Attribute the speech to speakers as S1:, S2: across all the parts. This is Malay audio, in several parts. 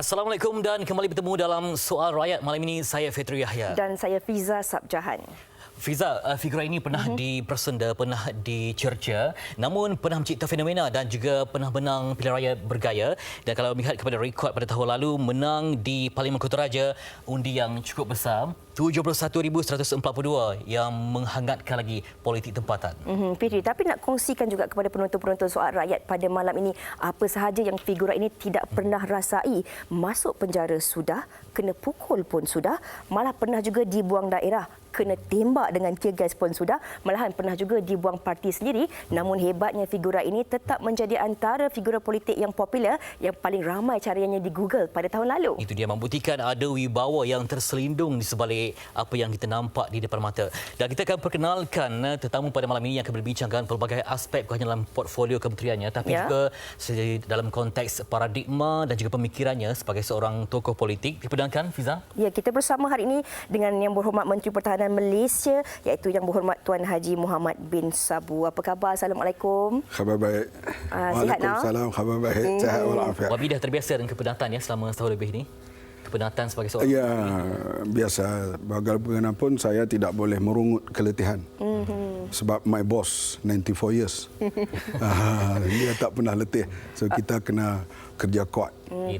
S1: Assalamualaikum dan kembali bertemu dalam Soal Rakyat. Malam ini saya Fitri Yahya.
S2: Dan saya Fiza Sabjahan.
S1: Fiza, figura ini pernah dipersenda, pernah dicerca, namun pernah mencipta fenomena dan juga pernah menang pilihan raya bergaya. Dan kalau melihat kepada rekod pada tahun lalu, menang di Parlimen Kotaraja undi yang cukup besar, 71,142 yang menghangatkan lagi politik tempatan.
S2: Fitri, tapi nak kongsikan juga kepada penonton-penonton Soal Rakyat pada malam ini, apa sahaja yang figura ini tidak pernah rasai. Masuk penjara sudah, kena pukul pun sudah, malah pernah juga dibuang daerah, kena tembak dengan tear gas pun sudah, malahan pernah juga dibuang parti sendiri. Namun hebatnya figura ini tetap menjadi antara figura politik yang popular yang paling ramai cariannya di Google pada tahun lalu.
S1: Itu dia membuktikan ada wibawa yang terselindung di sebalik apa yang kita nampak di depan mata. Dan kita akan perkenalkan tetamu pada malam ini yang akan berbincangkan pelbagai aspek bukan hanya dalam portfolio kementeriannya tapi juga dalam konteks paradigma dan juga pemikirannya sebagai seorang tokoh politik. Diperkenalkan Fiza.
S2: Ya, kita bersama hari ini dengan Yang Berhormat Menteri Pertahanan Malaysia, iaitu Yang Berhormat Tuan Haji Muhammad bin Sabu. Apa khabar? Assalamualaikum.
S3: Khabar baik. Waalaikumsalam. Khabar baik. Sihat walafiat.
S1: Wabi dah terbiasa dengan kepenatan ya selama setahun lebih ini. Kepenatan sebagai seorang.
S3: Ya, biasa. Bagaimanapun saya tidak boleh merungut keletihan. Sebab my boss 94 years. Dia tak pernah letih. So kita kena kerja kuat.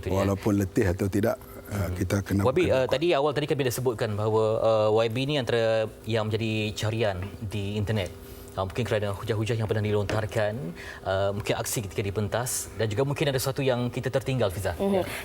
S3: Walaupun letih atau tidak. Kita kena
S1: Wabi, tadi kami dah sebutkan bahawa YB ini antara yang menjadi carian di internet. Mungkin kerana hujah-hujah yang pernah dilontarkan, mungkin aksi ketika dipentas dan juga mungkin ada sesuatu yang kita tertinggal, Fiza.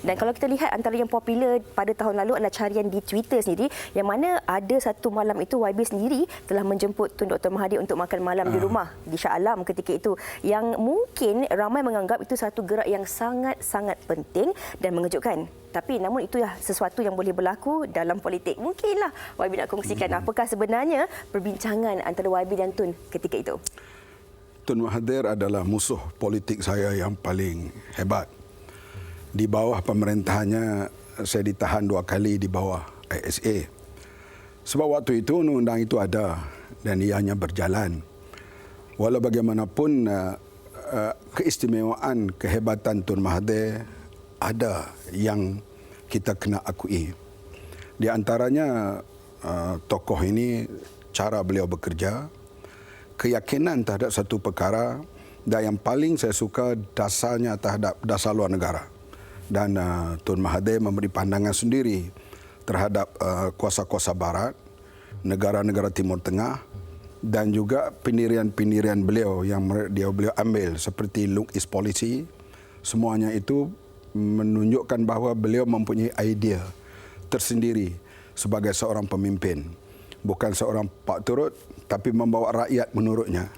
S2: Dan kalau kita lihat antara yang popular pada tahun lalu adalah carian di Twitter sendiri, yang mana ada satu malam itu YB sendiri telah menjemput Tun Dr. Mahathir untuk makan malam di rumah di Shah Alam ketika itu, yang mungkin ramai menganggap itu satu gerak yang sangat-sangat penting dan mengejutkan. Tapi namun itulah sesuatu yang boleh berlaku dalam politik. Mungkinlah YB nak kongsikan apakah sebenarnya perbincangan antara YB dan Tun ketika itu.
S3: Tun Mahathir adalah musuh politik saya yang paling hebat. Di bawah pemerintahannya saya ditahan 2 kali di bawah ISA. Sebab waktu itu undang-undang itu ada dan ianya berjalan. Walau bagaimanapun keistimewaan, kehebatan Tun Mahathir ada yang kita kena akui. Di antaranya tokoh ini, cara beliau bekerja, keyakinan terhadap satu perkara, dan yang paling saya suka dasarnya terhadap dasar luar negara. Dan Tun Mahathir memberi pandangan sendiri terhadap kuasa-kuasa barat, negara-negara Timur Tengah, dan juga pendirian-pendirian beliau yang beliau ambil seperti Look East Policy. Semuanya itu menunjukkan bahawa beliau mempunyai idea tersendiri sebagai seorang pemimpin. Bukan seorang pak turut, tapi membawa rakyat menurutnya.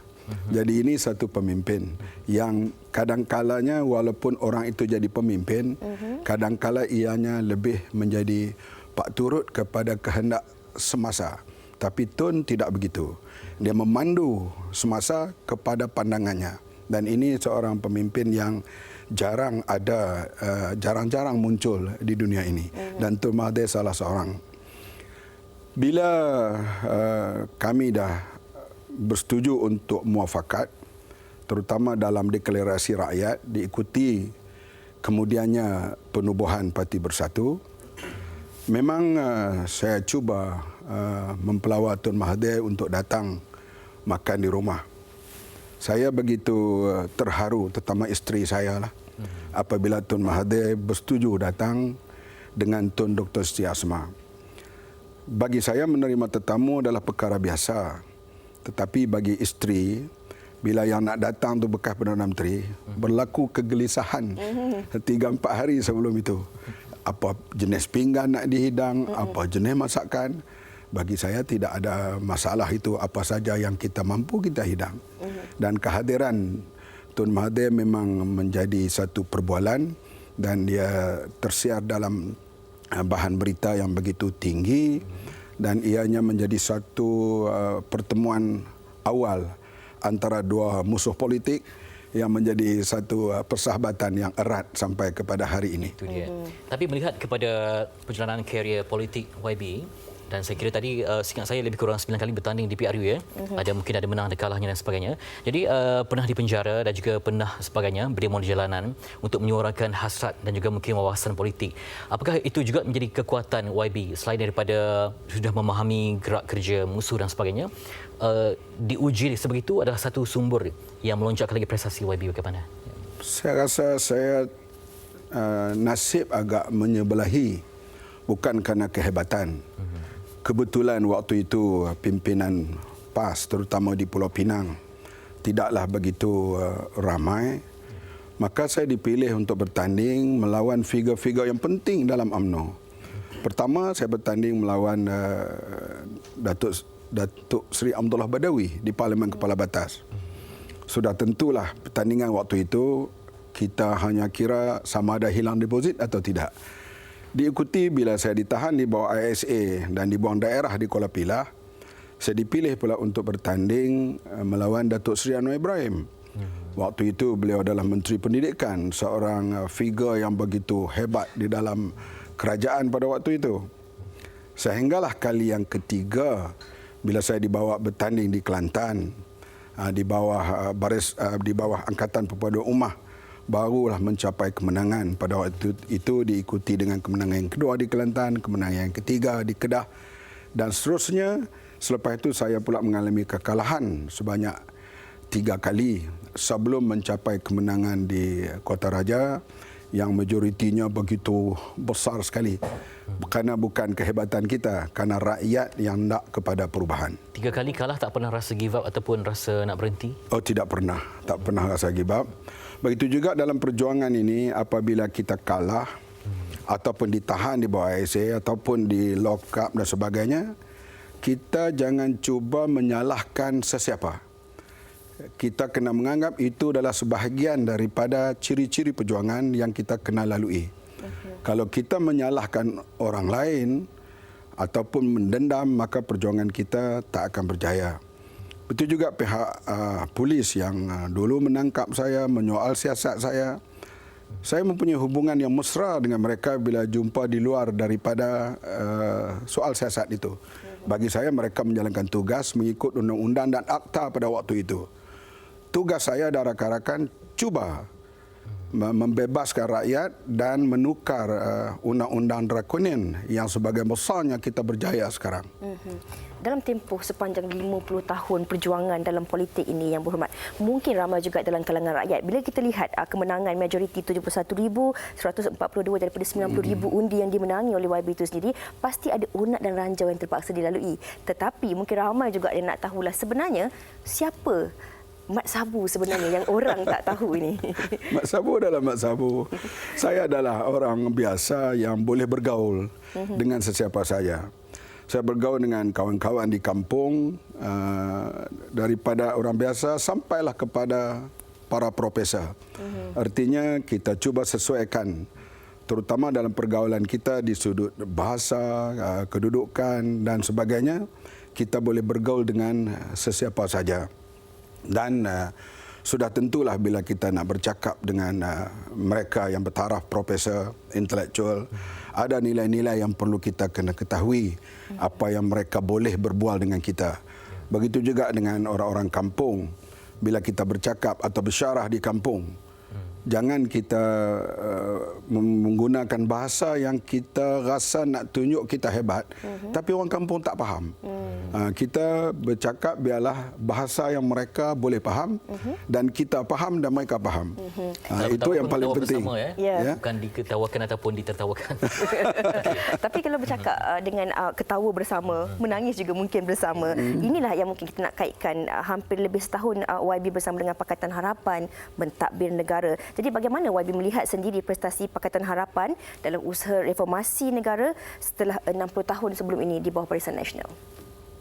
S3: Jadi ini satu pemimpin yang kadang-kalanya walaupun orang itu jadi pemimpin, kadang-kala ianya lebih menjadi pak turut kepada kehendak semasa. Tapi Tun tidak begitu. Dia memandu semasa kepada pandangannya. Dan ini seorang pemimpin yang jarang-jarang muncul di dunia ini. Dan Tun Mahathir salah seorang. Bila kami dah bersetuju untuk muafakat, terutama dalam deklarasi rakyat, diikuti kemudiannya penubuhan Parti Bersatu, memang saya cuba mempelawar Tun Mahathir untuk datang makan di rumah. Saya begitu terharu, terutama isteri saya lah, apabila Tun Mahathir bersetuju datang dengan Tun Dr. Siti Asma. Bagi saya menerima tetamu adalah perkara biasa. Tetapi bagi isteri, bila yang nak datang tu bekas Perdana Menteri, berlaku kegelisahan 3-4 hari sebelum itu. Apa jenis pinggan nak dihidang, apa jenis masakan. Bagi saya tidak ada masalah itu, apa saja yang kita mampu kita hidang. Dan kehadiran Tun Mahathir memang menjadi satu perbualan dan dia tersiar dalam bahan berita yang begitu tinggi dan ianya menjadi satu pertemuan awal antara dua musuh politik yang menjadi satu persahabatan yang erat sampai kepada hari ini.
S1: Itu dia. Tapi melihat kepada perjalanan karier politik YB, Dan saya kira tadi seingat saya lebih kurang 9 kali bertanding di PRU ya. Mungkin ada menang, ada kalahnya dan sebagainya. Jadi pernah dipenjara dan juga pernah sebagainya berdemo di jalanan untuk menyuarakan hasrat dan juga mungkin wawasan politik. Apakah itu juga menjadi kekuatan YB selain daripada sudah memahami gerak kerja musuh dan sebagainya? Diuji sebegitu adalah satu sumber yang melonjakkan lagi prestasi YB bagaimana?
S3: Saya rasa saya nasib agak menyebelahi bukan kerana kehebatan. Kebetulan waktu itu pimpinan PAS terutama di Pulau Pinang tidaklah begitu ramai. Maka saya dipilih untuk bertanding melawan figure-figure yang penting dalam UMNO. Pertama saya bertanding melawan Datuk Seri Abdullah Badawi di Parlimen Kepala Batas. Sudah tentulah pertandingan waktu itu kita hanya kira sama ada hilang deposit atau tidak. Diikuti bila saya ditahan di bawah ISA dan dibuang daerah di Kuala Pilah, saya dipilih pula untuk bertanding melawan Datuk Seri Anwar Ibrahim. Waktu itu beliau adalah Menteri Pendidikan, seorang figure yang begitu hebat di dalam kerajaan pada waktu itu. Sehinggalah kali yang ketiga bila saya dibawa bertanding di Kelantan, di bawah Angkatan Perpaduan Ummah, barulah mencapai kemenangan. Pada waktu itu diikuti dengan kemenangan yang kedua di Kelantan, kemenangan yang ketiga di Kedah dan seterusnya. Selepas itu saya pula mengalami kekalahan sebanyak 3 kali sebelum mencapai kemenangan di Kota Raja yang majoritinya begitu besar sekali. Kerana bukan kehebatan kita, kerana rakyat yang nak kepada perubahan.
S1: 3 kali kalah tak pernah rasa give up ataupun rasa nak berhenti?
S3: Oh, tidak pernah. Tak pernah rasa give up. Begitu juga dalam perjuangan ini, apabila kita kalah ataupun ditahan di bawah ISA ataupun di lock up dan sebagainya, kita jangan cuba menyalahkan sesiapa. Kita kena menganggap itu adalah sebahagian daripada ciri-ciri perjuangan yang kita kena lalui. Kalau kita menyalahkan orang lain ataupun mendendam, maka perjuangan kita tak akan berjaya. Betul juga pihak polis yang dulu menangkap saya, menyoal siasat saya. Saya mempunyai hubungan yang mesra dengan mereka bila jumpa di luar daripada soal siasat itu. Bagi saya mereka menjalankan tugas mengikut undang-undang dan akta pada waktu itu. Tugas saya dan rakan-rakan cuba membebaskan rakyat dan menukar undang-undang drakonin yang sebagai besarnya kita berjaya sekarang.
S2: Dalam tempoh sepanjang 50 tahun perjuangan dalam politik ini, Yang Berhormat, mungkin ramai juga dalam kalangan rakyat. Bila kita lihat kemenangan majoriti 71,142 daripada 90,000 undi yang dimenangi oleh YB itu sendiri, pasti ada unak dan ranjau yang terpaksa dilalui. Tetapi mungkin ramai juga yang nak tahulah sebenarnya siapa Mat Sabu sebenarnya yang orang tak tahu ini.
S3: Mat Sabu adalah Mat Sabu. Saya adalah orang biasa yang boleh bergaul dengan sesiapa saja. Saya bergaul dengan kawan-kawan di kampung, daripada orang biasa sampailah kepada para profesor. Artinya kita cuba sesuaikan, terutama dalam pergaulan kita di sudut bahasa, kedudukan dan sebagainya, kita boleh bergaul dengan sesiapa saja. Dan sudah tentulah bila kita nak bercakap dengan mereka yang bertaraf profesor, intelektual, ada nilai-nilai yang perlu kita kena ketahui apa yang mereka boleh berbual dengan kita. Begitu juga dengan orang-orang kampung. Bila kita bercakap atau bersyarah di kampung, jangan kita menggunakan bahasa yang kita rasa nak tunjuk kita hebat, tapi orang kampung tak faham. Kita bercakap biarlah bahasa yang mereka boleh faham dan kita faham dan mereka faham. Itu yang paling penting.
S1: Bersama, ya? Bukan diketawakan ataupun ditertawakan.
S2: Tapi kalau bercakap dengan ketawa bersama, menangis juga mungkin bersama. Inilah yang mungkin kita nak kaitkan hampir lebih setahun YB bersama dengan Pakatan Harapan mentadbir negara. Jadi bagaimana YB melihat sendiri prestasi Pakatan Harapan dalam usaha reformasi negara setelah 60 tahun sebelum ini di bawah Barisan Nasional?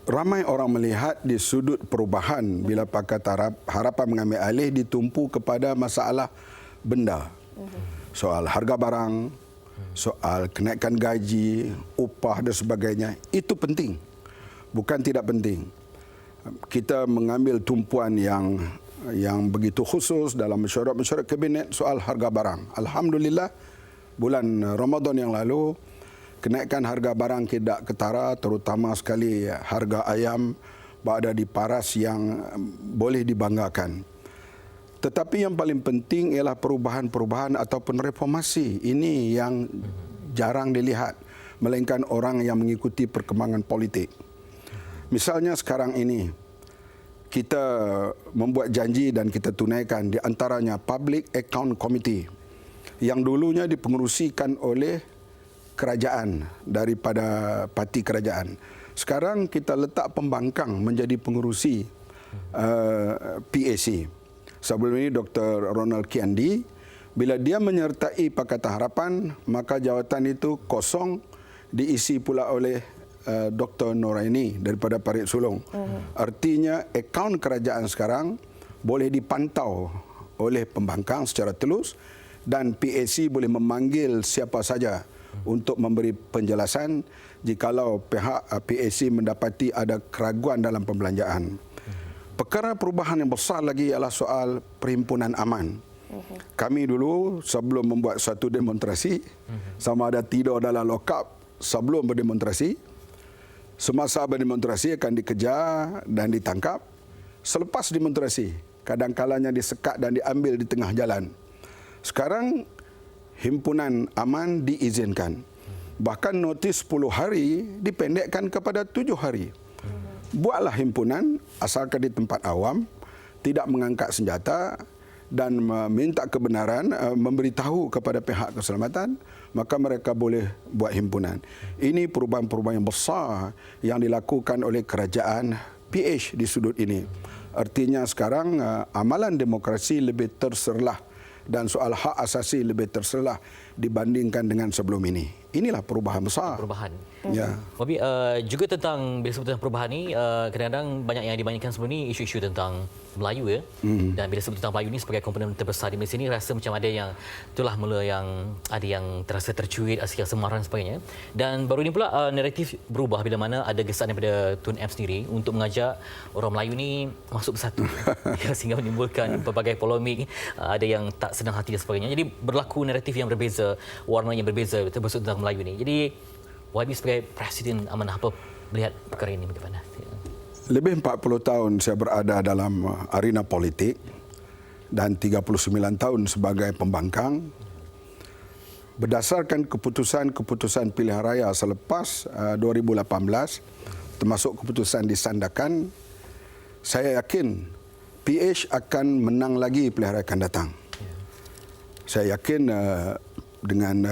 S3: Ramai orang melihat di sudut perubahan bila Pakatan Harapan mengambil alih ditumpu kepada masalah benda. Soal harga barang, soal kenaikan gaji, upah dan sebagainya. Itu penting. Bukan tidak penting. Kita mengambil tumpuan yang begitu khusus dalam mesyuarat kabinet soal harga barang. Alhamdulillah, bulan Ramadan yang lalu kenaikan harga barang tidak ketara, terutama sekali harga ayam berada di paras yang boleh dibanggakan. Tetapi yang paling penting ialah perubahan-perubahan ataupun reformasi. Ini yang jarang dilihat, melainkan orang yang mengikuti perkembangan politik. Misalnya sekarang ini, kita membuat janji dan kita tunaikan, di antaranya Public Account Committee yang dulunya dipengerusikan oleh kerajaan daripada parti kerajaan. Sekarang kita letak pembangkang menjadi pengerusi PAC. Sebelum ini Dr. Ronald Kiandi, bila dia menyertai Pakatan Harapan, maka jawatan itu kosong, diisi pula oleh Dr. Noraini daripada Parit Sulong. Artinya akaun kerajaan sekarang boleh dipantau oleh pembangkang secara telus dan PAC boleh memanggil siapa saja untuk memberi penjelasan jikalau pihak PAC mendapati ada keraguan dalam pembelanjaan. Perkara perubahan yang besar lagi ialah soal perhimpunan aman. Kami dulu sebelum membuat satu demonstrasi, sama ada tidur dalam lokap sebelum berdemonstrasi, semasa berdemonstrasi akan dikejar dan ditangkap. Selepas demonstrasi, kadang-kalanya disekat dan diambil di tengah jalan. Sekarang, himpunan aman diizinkan. Bahkan notis 10 hari dipendekkan kepada 7 hari. Buatlah himpunan asalkan di tempat awam, tidak mengangkat senjata dan meminta kebenaran, memberitahu kepada pihak keselamatan, maka mereka boleh buat himpunan. Ini perubahan-perubahan yang besar yang dilakukan oleh kerajaan PH di sudut ini. Artinya sekarang amalan demokrasi lebih terserlah dan soal hak asasi lebih terserlah dibandingkan dengan sebelum ini. Inilah perubahan besar.
S1: Perubahan.
S3: Ya.
S1: Bobby, juga tentang bila sebut tentang perubahan ni, kadang-kadang banyak yang dibanyakan sebelum ni isu-isu tentang Melayu ya. Dan bila sebut tentang Melayu ni sebagai komponen terbesar di Malaysia ni, rasa macam ada yang itulah mula yang ada yang terasa tercuit, yang semaran sebagainya. Dan baru ini pula naratif berubah bila mana ada gesaan daripada Tun M sendiri untuk mengajak orang Melayu ni masuk bersatu. Sehingga menimbulkan pelbagai polemik, ada yang tak senang hati dan sebagainya. Jadi berlaku naratif yang berbeza, warna yang berbeza terbesar tentang Melayu ni. Jadi YB sebagai Presiden Amanah apa melihat perkara ini bagaimana?
S3: Lebih 40 tahun saya berada dalam arena politik dan 39 tahun sebagai pembangkang. Berdasarkan keputusan-keputusan pilihan raya selepas 2018, termasuk keputusan di Sandakan, saya yakin PH akan menang lagi pilihan raya akan datang. Saya yakin dengan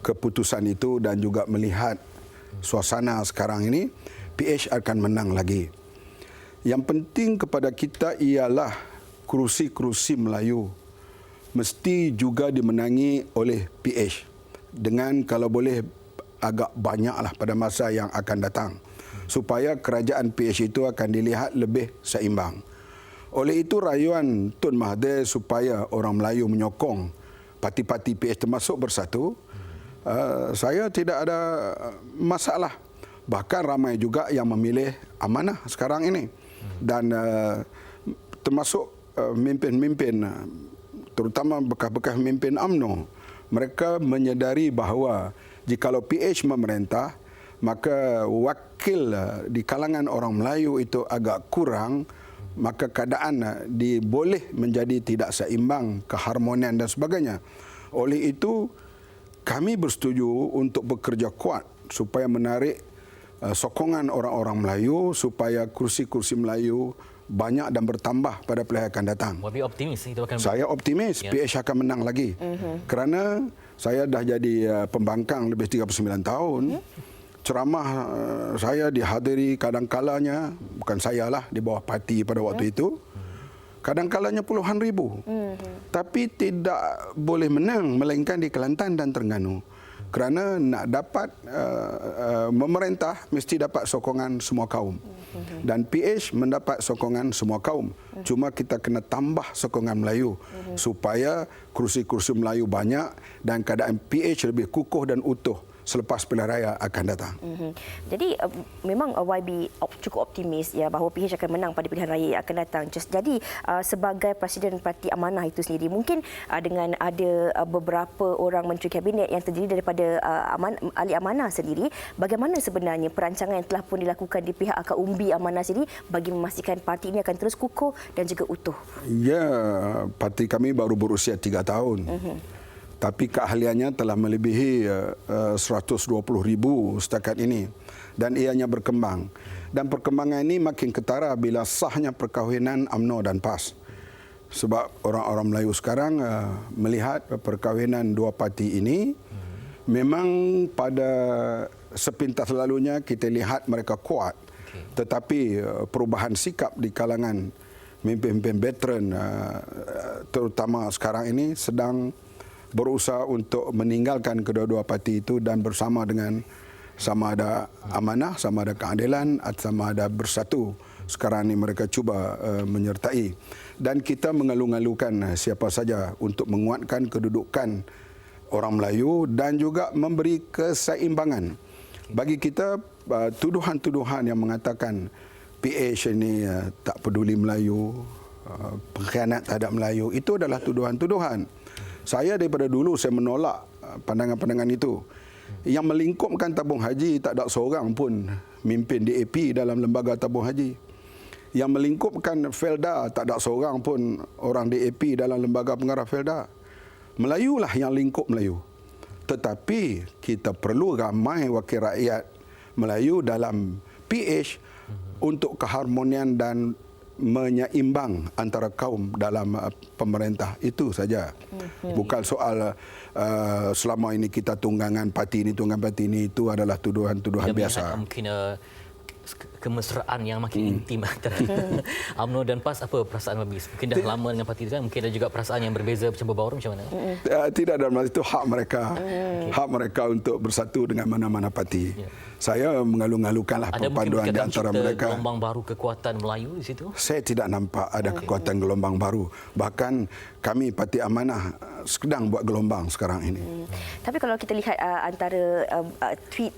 S3: keputusan itu dan juga melihat suasana sekarang ini, PH akan menang lagi. Yang penting kepada kita ialah kerusi-kerusi Melayu mesti juga dimenangi oleh PH dengan kalau boleh agak banyaklah pada masa yang akan datang supaya kerajaan PH itu akan dilihat lebih seimbang. Oleh itu rayuan Tun Mahathir supaya orang Melayu menyokong parti-parti PH termasuk bersatu, saya tidak ada masalah. Bahkan ramai juga yang memilih Amanah sekarang ini. Dan termasuk pemimpin-pemimpin, terutama bekas-bekas pemimpin UMNO, mereka menyedari bahawa jikalau PH memerintah, maka wakil di kalangan orang Melayu itu agak kurang, maka keadaan boleh menjadi tidak seimbang, keharmonian dan sebagainya. Oleh itu, kami bersetuju untuk bekerja kuat supaya menarik sokongan orang-orang Melayu supaya kursi-kursi Melayu banyak dan bertambah pada pilihan akan datang.
S1: Wabi optimis itu akan.
S3: Saya optimis PH akan menang lagi. Kerana saya dah jadi pembangkang lebih 39 tahun. Ceramah saya dihadiri kadang-kalanya, bukan saya lah, di bawah parti pada waktu itu. Kadang-kalanya puluhan ribu. Tapi tidak boleh menang melainkan di Kelantan dan Terengganu. Kerana nak dapat memerintah mesti dapat sokongan semua kaum. Dan PH mendapat sokongan semua kaum. Cuma kita kena tambah sokongan Melayu supaya kursi-kursi Melayu banyak dan keadaan PH lebih kukuh dan utuh selepas pilihan raya akan datang.
S2: Jadi memang YB cukup optimis ya bahawa PH akan menang pada pilihan raya yang akan datang. Jadi sebagai Presiden Parti Amanah itu sendiri, mungkin dengan ada beberapa orang menteri kabinet yang terdiri daripada ahli amanah sendiri, bagaimana sebenarnya perancangan yang telah pun dilakukan di pihak akar umbi amanah sendiri bagi memastikan parti ini akan terus kukuh dan juga utuh?
S3: Ya, parti kami baru berusia 3 tahun. Tapi keahliannya telah melebihi 120,000 setakat ini. Dan ianya berkembang. Dan perkembangan ini makin ketara bila sahnya perkahwinan UMNO dan PAS. Sebab orang-orang Melayu sekarang melihat perkahwinan dua parti ini, memang pada sepintas lalunya kita lihat mereka kuat. Tetapi perubahan sikap di kalangan pemimpin veteran, terutama sekarang ini, sedang berusaha untuk meninggalkan kedua-dua parti itu dan bersama dengan sama ada amanah, sama ada keadilan, sama ada bersatu. Sekarang ini mereka cuba menyertai. Dan kita mengalu-alukan siapa saja untuk menguatkan kedudukan orang Melayu dan juga memberi keseimbangan. Bagi kita, tuduhan-tuduhan yang mengatakan PH ini tak peduli Melayu, pengkhianat terhadap Melayu, itu adalah tuduhan-tuduhan. Saya daripada dulu saya menolak pandangan-pandangan itu. Yang melingkupkan tabung haji tak ada seorang pun mimpin DAP dalam lembaga tabung haji. Yang melingkupkan Felda tak ada seorang pun orang DAP dalam lembaga pengarah Felda. Melayu lah yang lingkup Melayu. Tetapi kita perlu ramai wakil rakyat Melayu dalam PH untuk keharmonian dan menyeimbang antara kaum dalam pemerintah. Itu saja. Bukan soal selama ini kita tunggangan parti ini, tunggangan parti ini, itu adalah tuduhan-tuduhan biasa.
S1: Mungkin kemesraan yang makin intim antara UMNO dan PAS. Apa perasaan Mabis? Mungkin dah lama dengan parti itu kan? Mungkin ada juga perasaan yang berbeza bercampur baur macam mana?
S3: Tidak, dalam hal itu hak mereka. Hak mereka untuk bersatu dengan mana-mana parti. Saya mengalu-alukanlah perpaduan di antara mereka.
S1: Gelombang baru kekuatan Melayu di situ?
S3: Saya tidak nampak ada kekuatan gelombang baru. Bahkan kami Parti Amanah sedang buat gelombang sekarang ini.
S2: Tapi kalau kita lihat antara tweet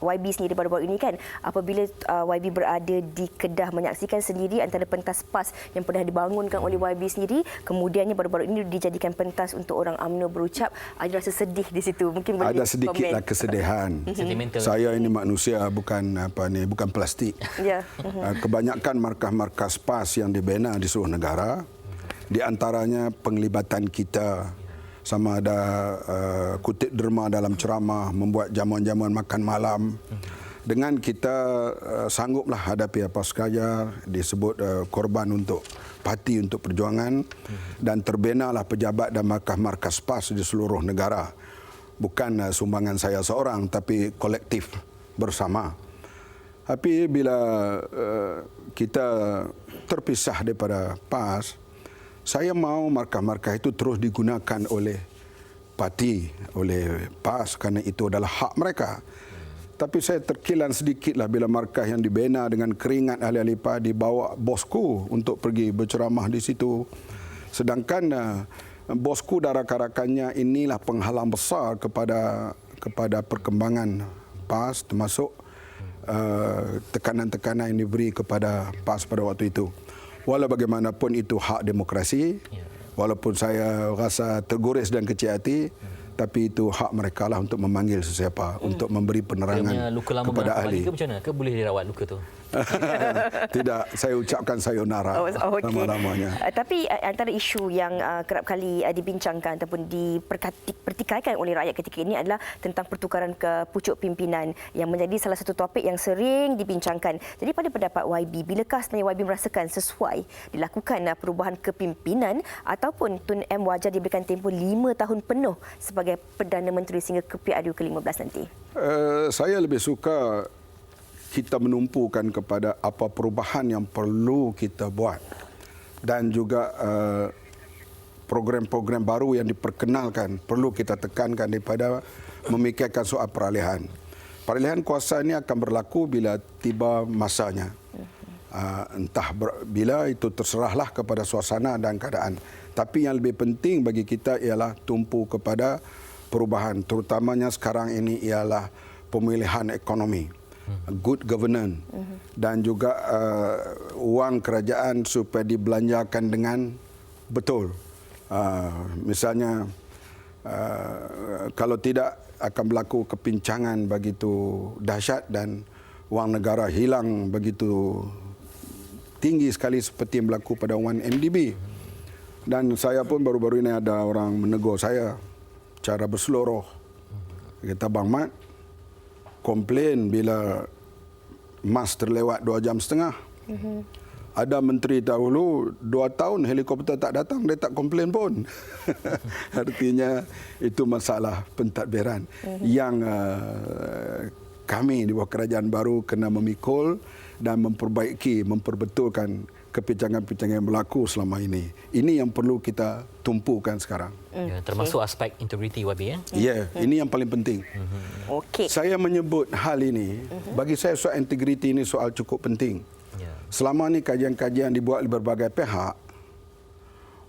S2: YB sendiri baru-baru ini kan, apabila YB berada di Kedah menyaksikan sendiri antara pentas PAS yang pernah dibangunkan oleh YB sendiri, kemudiannya baru-baru ini dijadikan pentas untuk orang UMNO berucap, ada rasa sedih di situ. Mungkin boleh
S3: ada sedikitlah kesedihan. Saya ini manusia, bukan bukan plastik. Kebanyakan markas-markas PAS yang dibina di seluruh negara, di antaranya penglibatan kita sama ada kutip derma dalam ceramah, membuat jamuan-jamuan makan malam. Dengan kita sangguplah hadapi apa sahaja disebut korban untuk parti, untuk perjuangan, dan terbinalah pejabat dan markas-markas PAS di seluruh negara. Bukan sumbangan saya seorang, tapi kolektif bersama. Tapi bila kita terpisah daripada PAS, saya mahu markah-markah itu terus digunakan oleh parti, oleh PAS, kerana itu adalah hak mereka. Tapi saya terkilan sedikitlah bila markah yang dibina dengan keringat ahli-ahli PAS dibawa bosku untuk pergi berceramah di situ. Sedangkan bosku dan rakan-rakannya inilah penghalang besar kepada perkembangan PAS, termasuk tekanan-tekanan yang diberi kepada PAS pada waktu itu. Walau bagaimanapun itu hak demokrasi, walaupun saya rasa tergores dan kecil hati, tapi itu hak mereka lah untuk memanggil sesiapa, untuk memberi penerangan kepada ahli.
S1: Macam mana? Ke boleh dirawat luka tu?
S3: Tidak, saya ucapkan sayonara lama-lamanya.
S2: Tapi antara isu yang kerap kali dibincangkan ataupun dipertikaikan oleh rakyat ketika ini adalah tentang pertukaran ke pucuk pimpinan yang menjadi salah satu topik yang sering dibincangkan. Jadi pada pendapat YB, bilakah sebenarnya YB merasakan sesuai dilakukan perubahan kepimpinan ataupun Tun M wajar diberikan tempoh 5 tahun penuh sebagai Perdana Menteri sehingga ke PRU ke-15 nanti?
S3: Saya lebih suka kita menumpukan kepada apa perubahan yang perlu kita buat dan juga program-program baru yang diperkenalkan perlu kita tekankan daripada memikirkan soal peralihan. Peralihan kuasa ini akan berlaku bila tiba masanya. Entah bila itu terserahlah kepada suasana dan keadaan. Tapi yang lebih penting bagi kita ialah tumpu kepada perubahan, terutamanya sekarang ini ialah pemilihan ekonomi, good governance, dan juga wang kerajaan supaya dibelanjakan dengan betul. Misalnya, kalau tidak akan berlaku kepincangan begitu dahsyat dan wang negara hilang begitu tinggi sekali seperti yang berlaku pada wang MDB. Dan saya pun baru-baru ini ada orang menegur saya cara berseluruh. Kata, Bang Mat, komplain bila mas terlewat 2 jam setengah. Ada menteri dahulu 2 tahun helikopter tak datang, dia tak komplain pun. Artinya itu masalah pentadbiran yang kami di bawah kerajaan baru kena memikul dan memperbaiki, memperbetulkan kepincangan-pincangan yang berlaku selama ini. Ini yang perlu kita tumpukan sekarang.
S1: Ya, termasuk aspek integriti YB ya.
S3: Ya, ini yang paling penting.
S2: Okey.
S3: Saya menyebut hal ini, bagi saya soal integriti ini soal cukup penting.
S1: Ya.
S3: Selama ini kajian-kajian dibuat oleh berbagai pihak,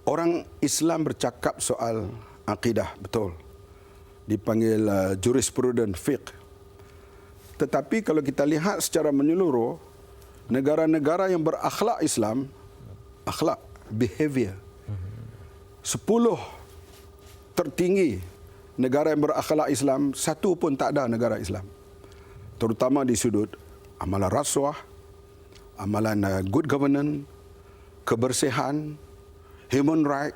S3: orang Islam bercakap soal akidah, betul. Dipanggil jurisprudence fiqh. Tetapi kalau kita lihat secara menyeluruh, negara-negara yang berakhlak Islam, akhlak, behavior, 10 tertinggi negara yang berakhlak Islam, 1 pun tak ada negara Islam. Terutama di sudut amalan rasuah, amalan good governance, kebersihan, human right.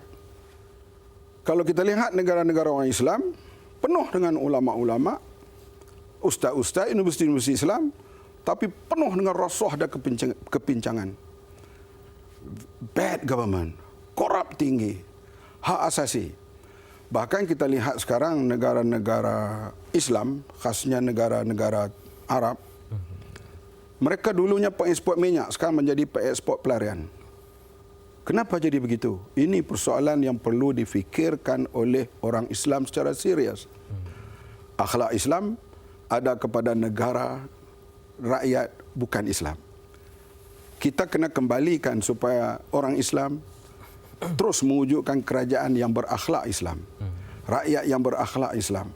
S3: Kalau kita lihat negara-negara orang Islam, penuh dengan ulama-ulama, ustaz-ustaz, universiti-universiti Islam, tapi penuh dengan rasuah dan kepincangan. Bad government, korup tinggi, hak asasi. Bahkan kita lihat sekarang negara-negara Islam, khasnya negara-negara Arab, mereka dulunya pengeksport minyak, sekarang menjadi pengeksport pelarian. Kenapa jadi begitu? Ini persoalan yang perlu difikirkan oleh orang Islam secara serius. Akhlak Islam ada kepada negara, rakyat, bukan Islam. Kita kena kembalikan supaya orang Islam terus mewujudkan kerajaan yang berakhlak Islam. Rakyat yang berakhlak Islam.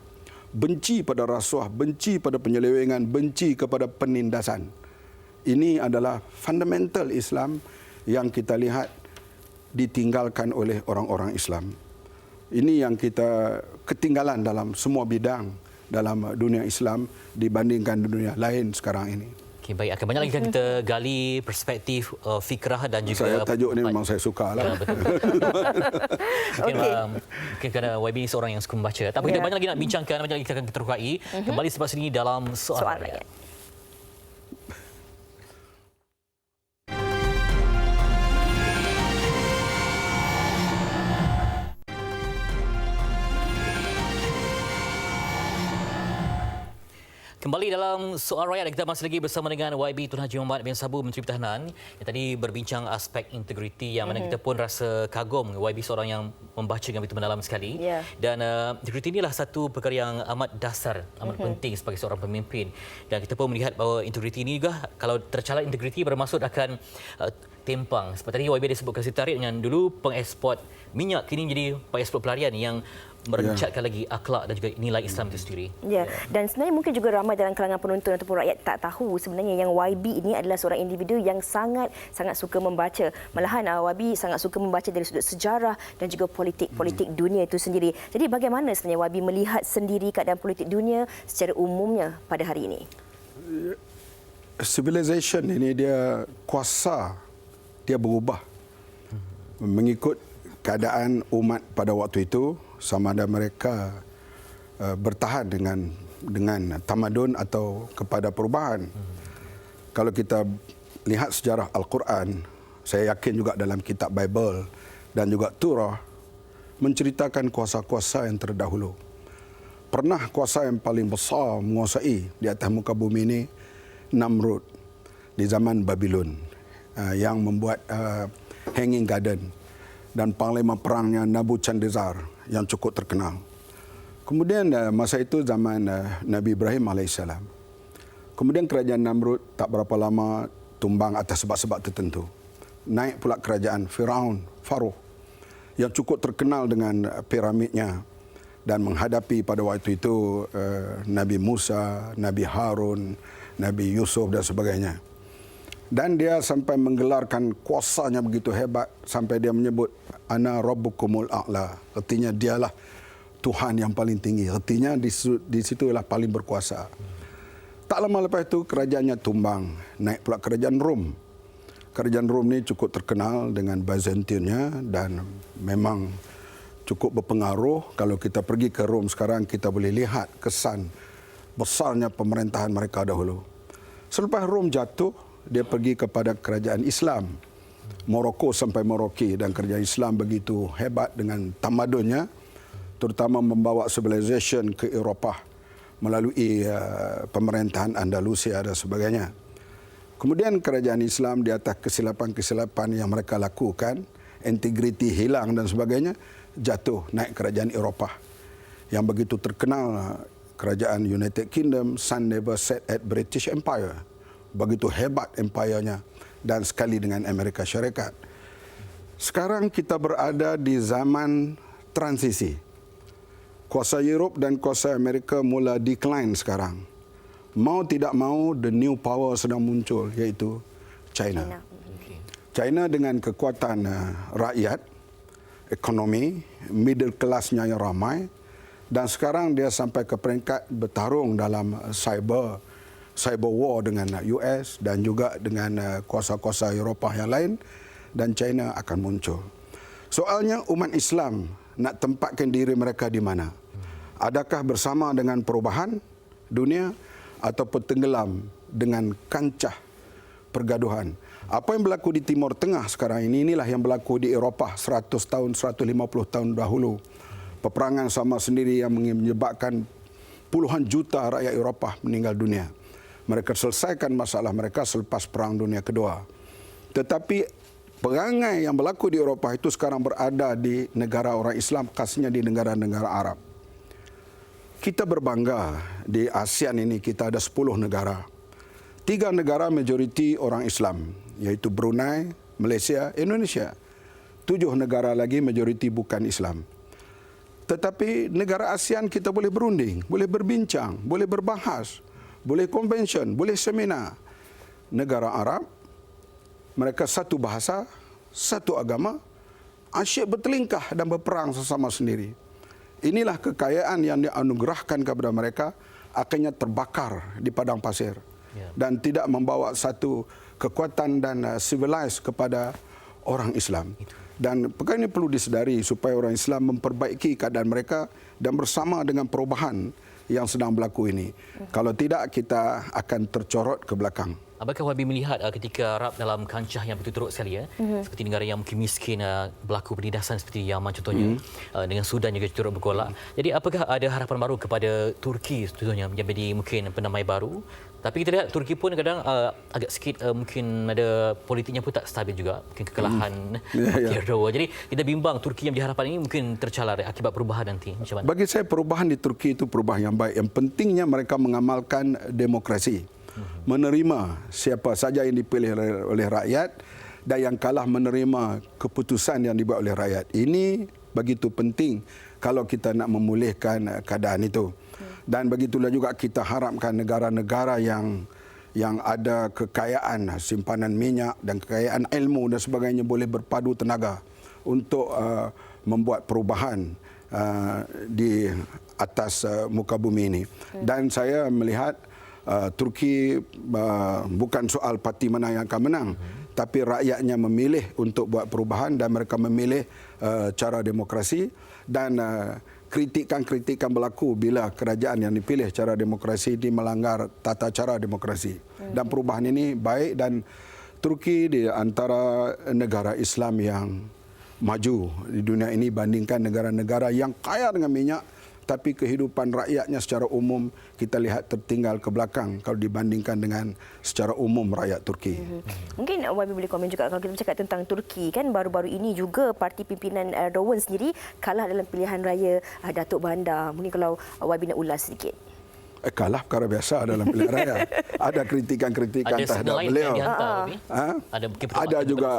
S3: Benci pada rasuah, benci pada penyelewengan, benci kepada penindasan. Ini adalah fundamental Islam yang kita lihat ditinggalkan oleh orang-orang Islam. Ini yang kita ketinggalan dalam semua bidang dalam dunia Islam dibandingkan dunia lain sekarang ini.
S1: Okay, baik, akan banyak lagi kita gali perspektif fikrah dan juga...
S3: Saya tajuk ni memang saya suka lah.
S1: Ya, betul. Mungkin kerana YB seorang yang suka membaca. Tapi kita banyak lagi nak bincangkan, banyak lagi kita akan keterukai. Kembali selepas ini dalam Soal Rakyat. Kembali dalam Soal Rakyat, kita masih lagi bersama dengan YB Tun Haji Muhammad bin Sabu, Menteri Pertahanan, yang tadi berbincang aspek integriti yang mana kita pun rasa kagum YB seorang yang membaca dengan begitu mendalam sekali. Dan integriti inilah satu perkara yang amat dasar, amat penting sebagai seorang pemimpin. Dan kita pun melihat bahawa integriti ini juga, kalau tercalat integriti bermaksud akan tempang. Seperti tadi YB dia sebutkan setarik dengan dulu pengeksport minyak, kini menjadi pengeksport pelarian yang merencatkan lagi akhlak dan juga nilai Islam itu sendiri.
S2: Ya, dan sebenarnya mungkin juga ramai dalam kalangan penonton ataupun rakyat tak tahu sebenarnya yang YB ini adalah seorang individu yang sangat suka membaca. Malahan YB sangat suka membaca dari sudut sejarah dan juga politik dunia itu sendiri. Jadi bagaimana sebenarnya YB melihat sendiri keadaan politik dunia secara umumnya pada hari ini?
S3: Civilization ini dia kuasa, dia berubah mengikut keadaan umat pada waktu itu, sama ada mereka bertahan dengan tamadun atau kepada perubahan. Kalau kita lihat sejarah Al-Quran, saya yakin juga dalam kitab Bible dan juga Torah menceritakan kuasa-kuasa yang terdahulu. Pernah kuasa yang paling besar menguasai di atas muka bumi ini Namrud di zaman Babylon yang membuat Hanging Garden, dan panglima perangnya Nebuchadnezzar yang cukup terkenal. Kemudian masa itu zaman Nabi Ibrahim AS. Kemudian kerajaan Namrud tak berapa lama tumbang atas sebab-sebab tertentu. Naik pula kerajaan Firaun, Farouk, yang cukup terkenal dengan piramidnya dan menghadapi pada waktu itu Nabi Musa, Nabi Harun, Nabi Yusuf dan sebagainya. Dan dia sampai menggelarkan kuasanya begitu hebat sampai dia menyebut ana rabbukumul a'la. Artinya dialah Tuhan yang paling tinggi. Artinya di situ ialah paling berkuasa. Tak lama lepas itu kerajaannya tumbang, naik pula kerajaan Rom. Kerajaan Rom ni cukup terkenal dengan Byzantiumnya dan memang cukup berpengaruh. Kalau kita pergi ke Rom sekarang, kita boleh lihat kesan besarnya pemerintahan mereka dahulu. Selepas Rom jatuh, dia pergi kepada kerajaan Islam. Morocco sampai Merauke, dan kerajaan Islam begitu hebat dengan tamadunnya, terutama membawa civilization ke Eropah melalui pemerintahan Andalusia dan sebagainya. Kemudian kerajaan Islam di atas kesilapan-kesilapan yang mereka lakukan, integriti hilang dan sebagainya, jatuh naik kerajaan Eropah yang begitu terkenal. Kerajaan United Kingdom, sun never set at British Empire. Begitu hebat empire-nya, dan sekali dengan Amerika Syarikat. Sekarang kita berada di zaman transisi. Kuasa Europe dan kuasa Amerika mula decline sekarang. Mau tidak mau, the new power sedang muncul, iaitu China. China dengan kekuatan rakyat, ekonomi, middle class-nya yang ramai, dan sekarang dia sampai ke peringkat bertarung dalam cyber war dengan US dan juga dengan kuasa-kuasa Eropah yang lain, dan China akan muncul. Soalnya umat Islam nak tempatkan diri mereka di mana? Adakah bersama dengan perubahan dunia ataupun tenggelam dengan kancah pergaduhan? Apa yang berlaku di Timur Tengah sekarang ini, inilah yang berlaku di Eropah 100 tahun, 150 tahun dahulu. Peperangan sama sendiri yang menyebabkan puluhan juta rakyat Eropah meninggal dunia. Mereka selesaikan masalah mereka selepas Perang Dunia Kedua. Tetapi perangai yang berlaku di Eropah itu sekarang berada di negara orang Islam, khasnya di negara-negara Arab. Kita berbangga di ASEAN ini kita ada 10 negara. 3 negara majoriti orang Islam, iaitu Brunei, Malaysia, Indonesia. 7 negara lagi majoriti bukan Islam. Tetapi negara ASEAN kita boleh berunding, boleh berbincang, boleh berbahas, boleh convention, boleh seminar. Negara Arab, mereka satu bahasa, satu agama, asyik bertelingkah dan berperang sesama sendiri. Inilah kekayaan yang dianugerahkan kepada mereka, akhirnya terbakar di padang pasir. Dan tidak membawa satu kekuatan dan civilized kepada orang Islam. Dan perkara ini perlu disedari supaya orang Islam memperbaiki keadaan mereka dan bersama dengan perubahan yang sedang berlaku ini. Kalau tidak, kita akan tercorot ke belakang.
S1: Apakah Wabi melihat ketika Arab dalam kancah yang berturut-turut sekali, seperti negara yang mungkin miskin, berlaku penindasan seperti Yaman contohnya, dengan Sudan juga turut bergolak. Jadi apakah ada harapan baru kepada Turki contohnya menjadi mungkin pendamai baru? Tapi kita lihat Turki pun kadang agak sikit mungkin ada politiknya pun tak stabil juga, mungkin kekalahan Erdogan. Jadi kita bimbang Turki yang diharapkan ini mungkin tercalar akibat perubahan nanti. Macam mana?
S3: Bagi saya perubahan di Turki itu perubahan yang baik. Yang pentingnya mereka mengamalkan demokrasi. Menerima siapa saja yang dipilih oleh rakyat dan yang kalah menerima keputusan yang dibuat oleh rakyat. Ini begitu penting kalau kita nak memulihkan keadaan itu. Dan begitulah juga kita harapkan negara-negara yang ada kekayaan simpanan minyak dan kekayaan ilmu dan sebagainya boleh berpadu tenaga untuk membuat perubahan di atas muka bumi ini. Dan saya melihat Turki bukan soal parti mana yang akan menang, tapi rakyatnya memilih untuk buat perubahan dan mereka memilih cara demokrasi, dan kritikan-kritikan berlaku bila kerajaan yang dipilih cara demokrasi ini melanggar tata cara demokrasi. Dan perubahan ini baik, dan Turki di antara negara Islam yang maju di dunia ini bandingkan negara-negara yang kaya dengan minyak, tapi kehidupan rakyatnya secara umum kita lihat tertinggal ke belakang kalau dibandingkan dengan secara umum rakyat Turki.
S2: Mungkin Wabi boleh komen juga kalau kita bercakap tentang Turki, kan baru-baru ini juga parti pimpinan Erdogan sendiri kalah dalam pilihan raya Datuk Bandar. Mungkin kalau Wabi nak ulas sedikit.
S3: Kalah perkara biasa dalam pilihan raya. Ada kritikan-kritikan terhadap beliau. Ada juga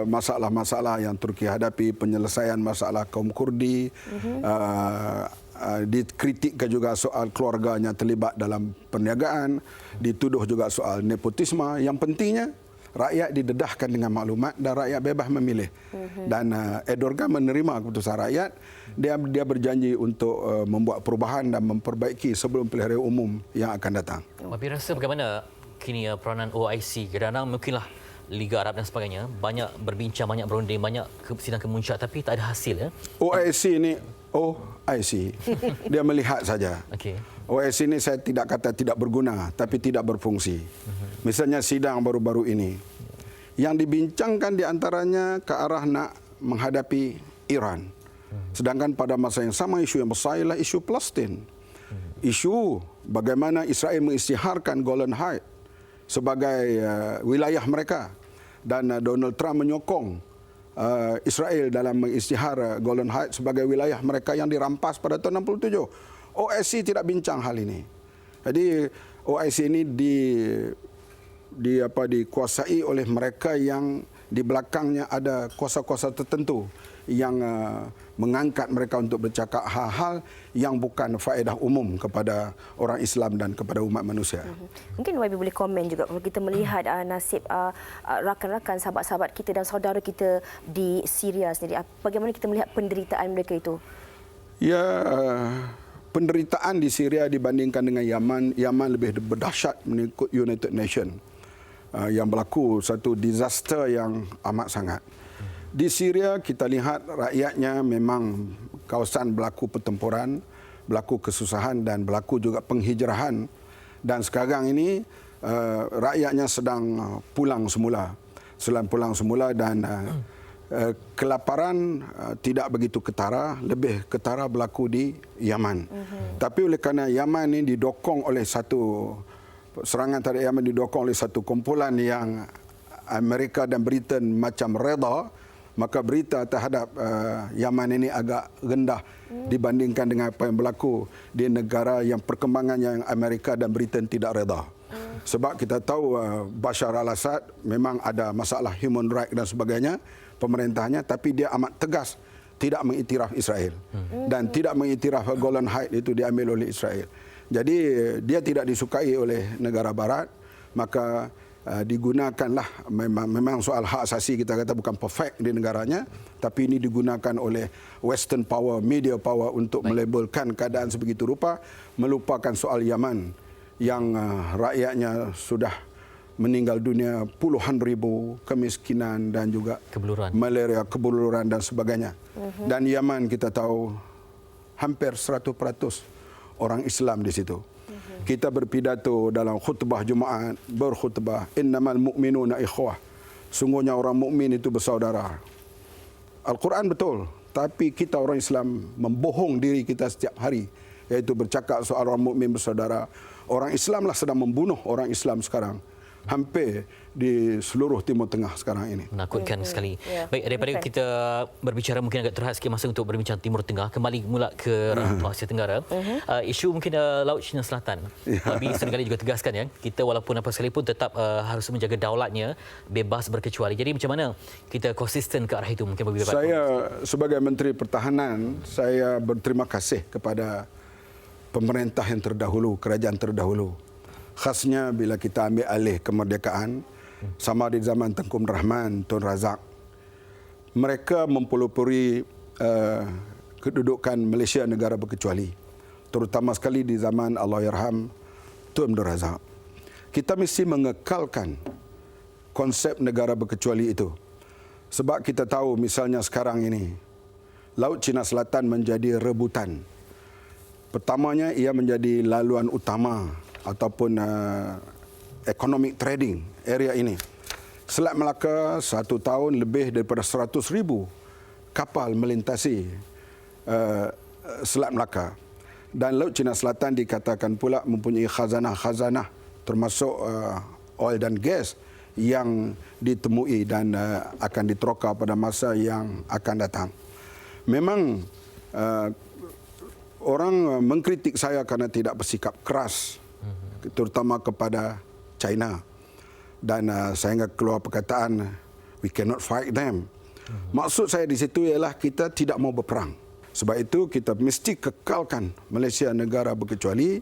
S3: masalah-masalah yang Turki hadapi, penyelesaian masalah kaum Kurdi, dikritikkan juga soal keluarganya terlibat dalam perniagaan, dituduh juga soal nepotisme. Yang pentingnya rakyat didedahkan dengan maklumat dan rakyat bebas memilih. Dan Erdogan menerima keputusan rakyat. Dia berjanji untuk membuat perubahan dan memperbaiki sebelum pilihan raya umum yang akan datang.
S1: Wabi rasa bagaimana kini peranan OIC? Kadang-kadang mungkinlah Liga Arab dan sebagainya banyak berbincang, banyak berunding, banyak sidang kemuncak tapi tak ada hasil.
S3: OIC ini OIC. Dia melihat saja.
S1: Okey.
S3: OIC ini saya tidak kata tidak berguna tapi tidak berfungsi. Misalnya sidang baru-baru ini yang dibincangkan di antaranya ke arah nak menghadapi Iran. Sedangkan pada masa yang sama isu yang besar ialah isu Palestin. Isu bagaimana Israel mengisytiharkan Golan Heights sebagai wilayah mereka dan Donald Trump menyokong Israel dalam mengisytihar Golan Heights sebagai wilayah mereka yang dirampas pada tahun 67. OIC tidak bincang hal ini. Jadi OIC ini dikuasai oleh mereka yang di belakangnya ada kuasa-kuasa tertentu yang mengangkat mereka untuk bercakap hal-hal yang bukan faedah umum kepada orang Islam dan kepada umat manusia.
S2: Mungkin YB boleh komen juga kalau kita melihat nasib rakan-rakan, sahabat-sahabat kita dan saudara kita di Syria sendiri. Bagaimana kita melihat penderitaan mereka itu?
S3: Ya, penderitaan di Syria dibandingkan dengan Yaman lebih berdahsyat mengikut United Nations. Yang berlaku satu disaster yang amat sangat. Di Syria kita lihat rakyatnya memang kawasan berlaku pertempuran, berlaku kesusahan dan berlaku juga penghijrahan. Dan sekarang ini rakyatnya sedang pulang semula. Dan kelaparan tidak begitu ketara, lebih ketara berlaku di Yaman. Tapi oleh kerana Yaman ini didokong oleh serangan terhadap Yaman didokong oleh satu kumpulan yang Amerika dan Britain macam reda, maka berita terhadap Yaman ini agak rendah dibandingkan dengan apa yang berlaku di negara yang perkembangannya yang Amerika dan Britain tidak reda. Sebab kita tahu Bashar al-Assad memang ada masalah human rights dan sebagainya, pemerintahnya, tapi dia amat tegas tidak mengiktiraf Israel. Dan tidak mengiktiraf Golan Heights itu diambil oleh Israel. Jadi dia tidak disukai oleh negara barat, maka digunakanlah memang soal hak asasi kita kata bukan perfect di negaranya, tapi ini digunakan oleh western power, media power untuk melabelkan keadaan sebegitu rupa, melupakan soal Yaman yang rakyatnya sudah meninggal dunia puluhan ribu, kemiskinan dan juga malaria, kebuluran dan sebagainya. Dan Yaman kita tahu hampir 100% orang Islam di situ. Kita berpidato dalam khutbah Jumaat, berkhutbah innamal mu'minuna ikhwah. Sungguhnya orang mukmin itu bersaudara. Al-Quran betul, tapi kita orang Islam membohong diri kita setiap hari, yaitu bercakap soal orang mukmin bersaudara. Orang Islamlah sedang membunuh orang Islam sekarang. Hampir di seluruh Timur Tengah sekarang ini.
S1: Menakutkan sekali. Baik, daripada kita berbicara mungkin agak terhad sikit masa untuk berbincang Timur Tengah, kembali mula ke ranah Asia Tenggara. Isu mungkin Laut Cina Selatan. Nabi seringkali juga tegaskan kita walaupun apa sekalipun tetap harus menjaga daulatnya, bebas berkecuali. Jadi macam mana kita konsisten ke arah itu mungkin bagi
S3: Saya sebagai Menteri Pertahanan, saya berterima kasih kepada pemerintah yang terdahulu, kerajaan terdahulu. Khasnya bila kita ambil alih kemerdekaan sama di zaman Tengku Rahman, Tun Razak, mereka mempelopori kedudukan Malaysia negara berkecuali, terutama sekali di zaman Allahyarham Tun Abdul Razak. Kita mesti mengekalkan konsep negara berkecuali itu, sebab kita tahu misalnya sekarang ini Laut Cina Selatan menjadi rebutan. Pertamanya ia menjadi laluan utama ataupun economic trading area ini. Selat Melaka 1 tahun lebih daripada 100,000 kapal melintasi Selat Melaka. Dan Laut Cina Selatan dikatakan pula mempunyai khazanah-khazanah termasuk oil dan gas yang ditemui dan akan diteroka pada masa yang akan datang. Memang orang mengkritik saya kerana tidak bersikap keras, terutama kepada China. Dan saya ingat keluar perkataan, we cannot fight them. Maksud saya di situ ialah kita tidak mau berperang. Sebab itu kita mesti kekalkan Malaysia negara berkecuali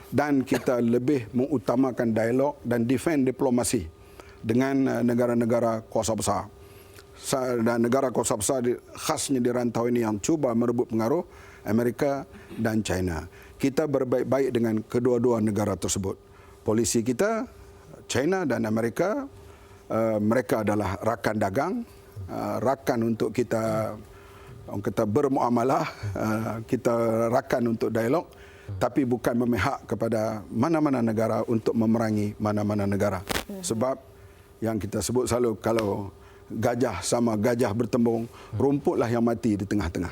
S3: dan kita lebih mengutamakan dialog dan defend diplomasi dengan negara-negara kuasa besar. Dan negara kuasa besar khasnya di rantau ini yang cuba merebut pengaruh Amerika dan China. Kita berbaik-baik dengan kedua-dua negara tersebut. Polisi kita, China dan Amerika, mereka adalah rakan dagang, rakan untuk kita bermuamalah, kita rakan untuk dialog, tapi bukan memihak kepada mana-mana negara untuk memerangi mana-mana negara. Sebab yang kita sebut selalu, kalau gajah sama gajah bertembung, rumputlah yang mati di tengah-tengah.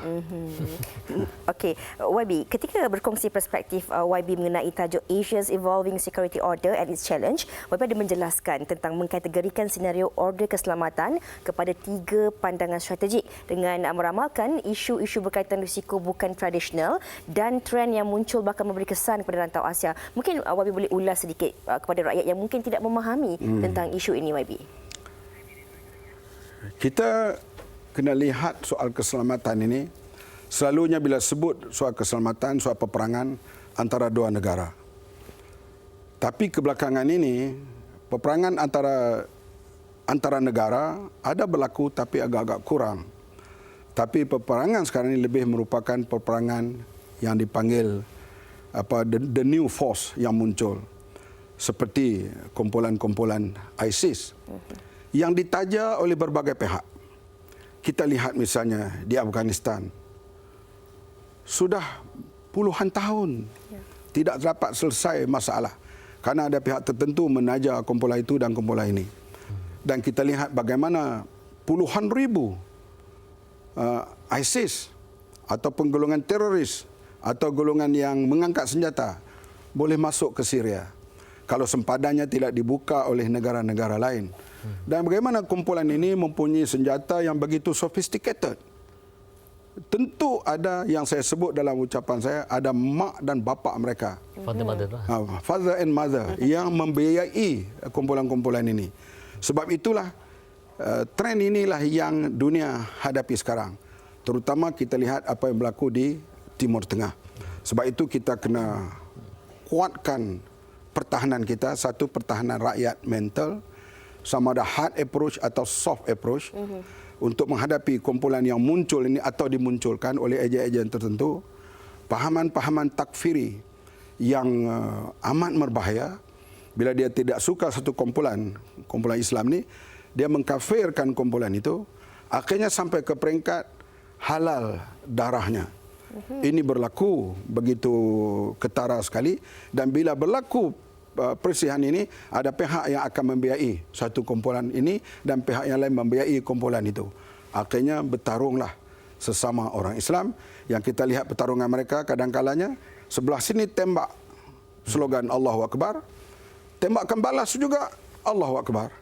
S2: Okey, YB, ketika berkongsi perspektif YB mengenai tajuk Asia's Evolving Security Order and its Challenge, YB ada menjelaskan tentang mengkategorikan senario order keselamatan kepada 3 pandangan strategik dengan meramalkan isu-isu berkaitan risiko bukan tradisional dan trend yang muncul bakal memberi kesan kepada rantau Asia. Mungkin YB boleh ulas sedikit kepada rakyat yang mungkin tidak memahami tentang isu ini, YB.
S3: Kita kena lihat soal keselamatan ini, selalunya bila sebut soal keselamatan, soal peperangan antara dua negara. Tapi kebelakangan ini, peperangan antara negara ada berlaku tapi agak-agak kurang. Tapi peperangan sekarang ini lebih merupakan peperangan yang dipanggil the new force yang muncul. Seperti kumpulan-kumpulan ISIS. Yang ditaja oleh berbagai pihak. Kita lihat misalnya di Afghanistan. Sudah puluhan tahun tidak dapat selesai masalah. Karena ada pihak tertentu menaja kumpulan itu dan kumpulan ini. Dan kita lihat bagaimana puluhan ribu ISIS atau golongan teroris atau golongan yang mengangkat senjata boleh masuk ke Syria kalau sempadannya tidak dibuka oleh negara-negara lain. Dan bagaimana kumpulan ini mempunyai senjata yang begitu sophisticated. Tentu ada yang saya sebut dalam ucapan saya, ada mak dan bapa mereka. Father and mother yang membiayai kumpulan-kumpulan ini. Sebab itulah trend inilah yang dunia hadapi sekarang. Terutama kita lihat apa yang berlaku di Timur Tengah. Sebab itu kita kena kuatkan pertahanan kita, satu pertahanan rakyat mental, sama ada hard approach atau soft approach untuk menghadapi kumpulan yang muncul ini atau dimunculkan oleh ejen-ejen tertentu, pahaman-pahaman takfiri yang amat berbahaya. Bila dia tidak suka satu kumpulan Islam ni, dia mengkafirkan kumpulan itu, akhirnya sampai ke peringkat halal darahnya. Ini berlaku begitu ketara sekali, dan bila berlaku perselisihan ini, ada pihak yang akan membiayai satu kumpulan ini dan pihak yang lain membiayai kumpulan itu. Akhirnya bertarunglah sesama orang Islam. Yang kita lihat pertarungan mereka kadang-kalanya sebelah sini tembak slogan Allahu Akbar, tembakan balas juga Allahu Akbar.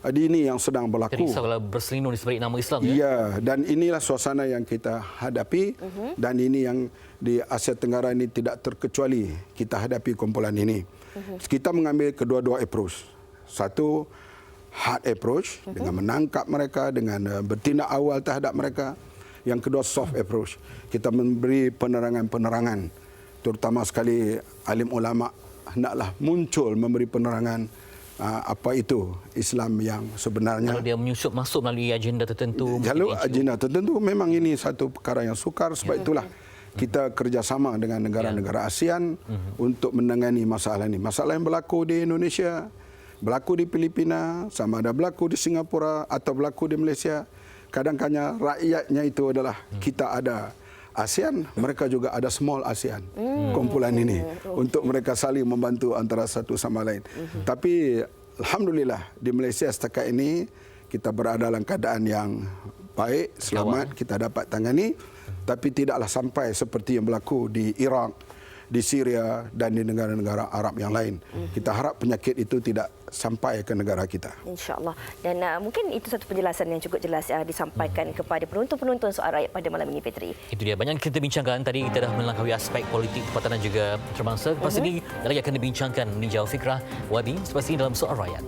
S3: Ini yang sedang berlaku.
S1: Jadi seolah berselindung di sebalik nama Islam.
S3: Ya, dan inilah suasana yang kita hadapi dan ini yang di Asia Tenggara ini tidak terkecuali kita hadapi kumpulan ini. Kita mengambil kedua-dua approach. Satu, hard approach dengan menangkap mereka, dengan bertindak awal terhadap mereka. Yang kedua, soft approach. Kita memberi penerangan-penerangan. Terutama sekali alim ulama hendaklah muncul memberi penerangan apa itu Islam yang sebenarnya.
S1: Kalau dia menyusup masuk melalui agenda tertentu.
S3: Kalau agenda tertentu, memang ini satu perkara yang sukar. Sebab itulah kita kerjasama dengan negara-negara ASEAN untuk menangani masalah ini. Masalah yang berlaku di Indonesia, berlaku di Filipina, sama ada berlaku di Singapura atau berlaku di Malaysia. Kadang-kadang rakyatnya itu adalah kita ada ASEAN, mereka juga ada small ASEAN, kumpulan ini, untuk mereka saling membantu antara satu sama lain. Tapi alhamdulillah di Malaysia setakat ini kita berada dalam keadaan yang baik, selamat, kita dapat tangani. Tapi tidaklah sampai seperti yang berlaku di Iraq, di Syria dan di negara-negara Arab yang lain. Kita harap penyakit itu tidak sampai ke negara kita.
S2: InsyaAllah. Dan mungkin itu satu penjelasan yang cukup jelas disampaikan kepada penonton-penonton soal rakyat pada malam ini, Fitri. Itu
S1: dia. Banyak kita bincangkan. Tadi kita dah melangkaui aspek politik, tempatan dan juga antarabangsa. Lepas ini, lagi akan dibincangkan meninjau fikrah YB selepas ini dalam Soal Rakyat.